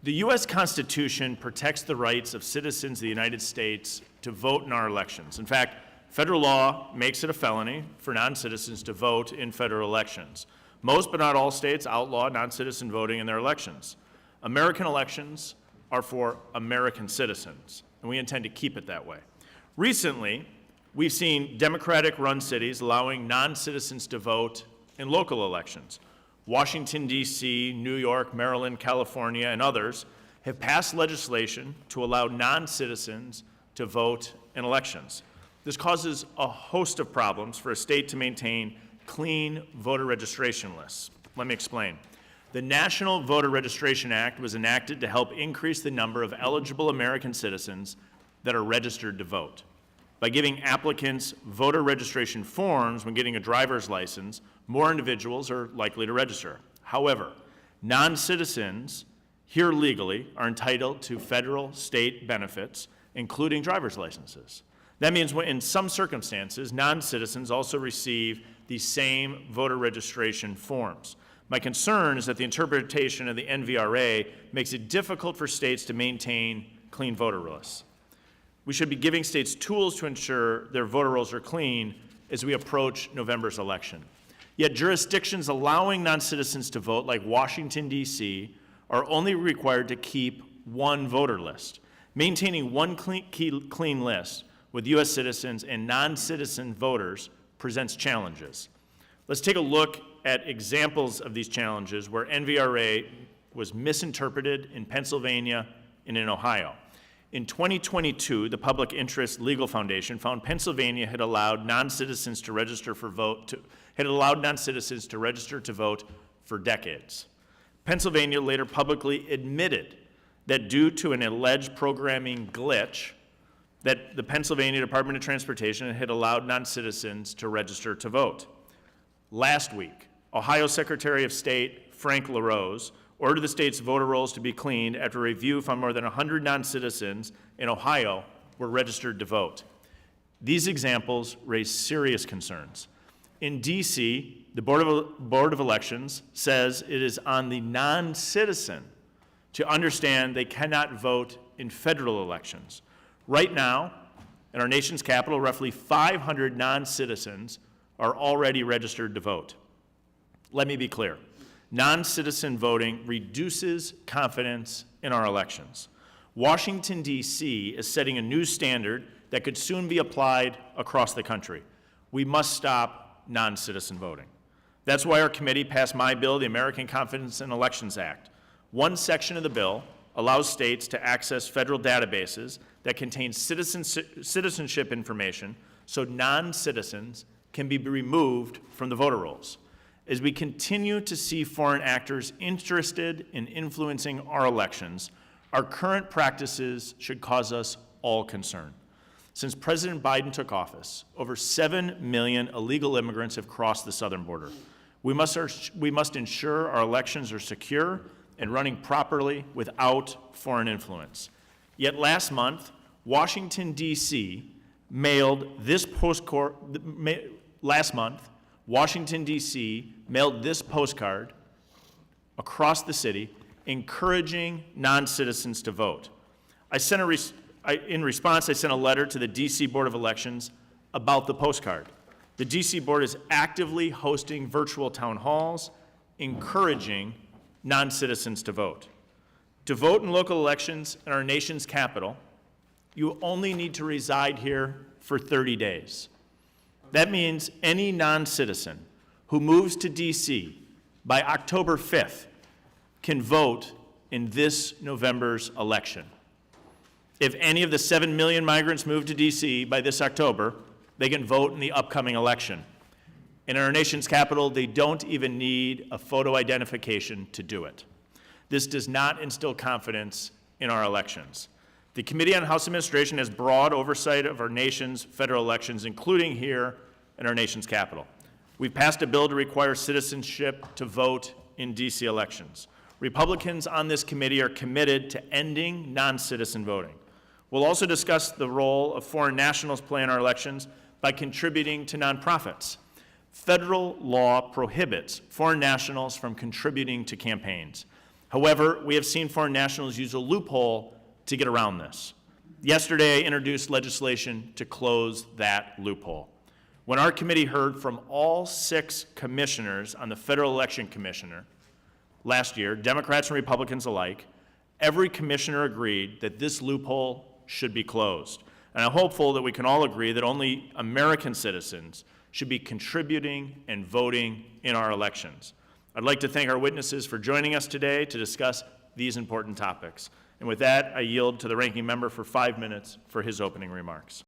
The U.S. Constitution protects the rights of citizens of the United States to vote in our elections. In fact, federal law makes it a felony for non-citizens to vote in federal elections. Most but not all states outlaw non-citizen voting in their elections. American elections are for American citizens, and we intend to keep it that way. Recently, we've seen Democratic-run cities allowing non-citizens to vote in local elections. Washington, D.C., New York, Maryland, California, and others have passed legislation to allow non-citizens to vote in elections. This causes a host of problems for a state to maintain clean voter registration lists. Let me explain. The National Voter Registration Act was enacted to help increase the number of eligible American citizens that are registered to vote. By giving applicants voter registration forms when getting a driver's license, more individuals are likely to register. However, non-citizens here legally are entitled to federal, state benefits, including driver's licenses. That means in some circumstances, non-citizens also receive the same voter registration forms. My concern is that the interpretation of the NVRA makes it difficult for states to maintain clean voter lists. We should be giving states tools to ensure their voter rolls are clean as we approach November's election. Yet jurisdictions allowing non-citizens to vote, like Washington, D.C., are only required to keep one voter list. Maintaining one clean list with U.S. citizens and non-citizen voters presents challenges. Let's take a look at examples of these challenges where NVRA was misinterpreted in Pennsylvania and in Ohio. In 2022, the Public Interest Legal Foundation found Pennsylvania had allowed non-citizens to register to vote for decades. Pennsylvania later publicly admitted that due to an alleged programming glitch, that the Pennsylvania Department of Transportation had allowed non-citizens to register to vote. Last week, Ohio Secretary of State Frank LaRose ordered the state's voter rolls to be cleaned after a review found more than 100 non-citizens in Ohio were registered to vote. These examples raise serious concerns. In D.C., the Board of Elections says it is on the non-citizen to understand they cannot vote in federal elections. Right now, in our nation's capital, roughly 500 non-citizens are already registered to vote. Let me be clear. Non-citizen voting reduces confidence in our elections. Washington, D.C. is setting a new standard that could soon be applied across the country. We must stop non-citizen voting. That's why our committee passed my bill, the American Confidence in Elections Act. One section of the bill allows states to access federal databases that contain citizenship information so non-citizens can be removed from the voter rolls. As we continue to see foreign actors interested in influencing our elections, our current practices should cause us all concern. Since President Biden took office, over 7 million illegal immigrants have crossed the southern border. We must ensure our elections are secure and running properly without foreign influence. Yet last month, Washington, D.C. mailed this postcard across the city encouraging non-citizens to vote. In response, I sent a letter to the D.C. Board of Elections about the postcard. The D.C. Board is actively hosting virtual town halls, encouraging non-citizens to vote. To vote in local elections in our nation's capital, you only need to reside here for 30 days. That means any non-citizen who moves to D.C. by October 5th can vote in this November's election. If any of the 7 million migrants move to D.C. by this October, they can vote in the upcoming election. In our nation's capital, they don't even need a photo identification to do it. This does not instill confidence in our elections. The Committee on House Administration has broad oversight of our nation's federal elections, including here in our nation's capital. We've passed a bill to require citizenship to vote in D.C. elections. Republicans on this committee are committed to ending non-citizen voting. We'll also discuss the role of foreign nationals play in our elections by contributing to nonprofits. Federal law prohibits foreign nationals from contributing to campaigns. However, we have seen foreign nationals use a loophole to get around this. Yesterday, I introduced legislation to close that loophole. When our committee heard from all 6 commissioners on the Federal Election Commission last year, Democrats and Republicans alike, every commissioner agreed that this loophole should be closed. And I'm hopeful that we can all agree that only American citizens should be contributing and voting in our elections. I'd like to thank our witnesses for joining us today to discuss these important topics. And with that, I yield to the ranking member for 5 minutes for his opening remarks.